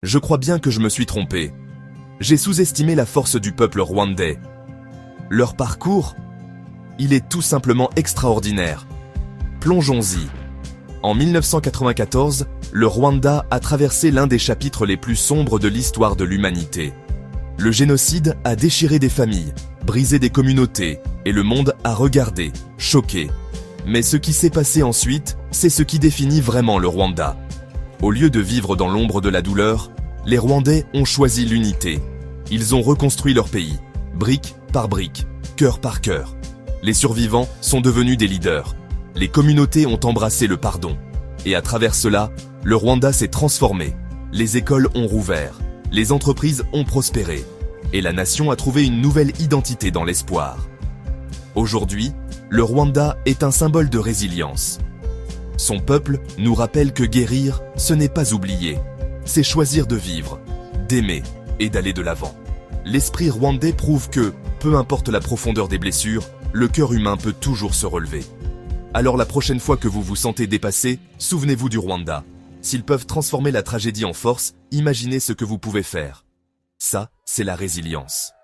Je crois bien que je me suis trompé. J'ai sous-estimé la force du peuple rwandais. Leur parcours, il est tout simplement extraordinaire. Plongeons-y. En 1994, le Rwanda a traversé l'un des chapitres les plus sombres de l'histoire de l'humanité. Le génocide a déchiré des familles, brisé des communautés, et le monde a regardé, choqué. Mais ce qui s'est passé ensuite, c'est ce qui définit vraiment le Rwanda. Au lieu de vivre dans l'ombre de la douleur, les Rwandais ont choisi l'unité. Ils ont reconstruit leur pays, brique par brique, cœur par cœur. Les survivants sont devenus des leaders. Les communautés ont embrassé le pardon. Et à travers cela, le Rwanda s'est transformé. Les écoles ont rouvert, les entreprises ont prospéré, et la nation a trouvé une nouvelle identité dans l'espoir. Aujourd'hui, le Rwanda est un symbole de résilience. Son peuple nous rappelle que guérir, ce n'est pas oublier. C'est choisir de vivre, d'aimer et d'aller de l'avant. L'esprit rwandais prouve que, peu importe la profondeur des blessures, le cœur humain peut toujours se relever. Alors la prochaine fois que vous vous sentez dépassé, souvenez-vous du Rwanda. S'ils peuvent transformer la tragédie en force, imaginez ce que vous pouvez faire. Ça, c'est la résilience.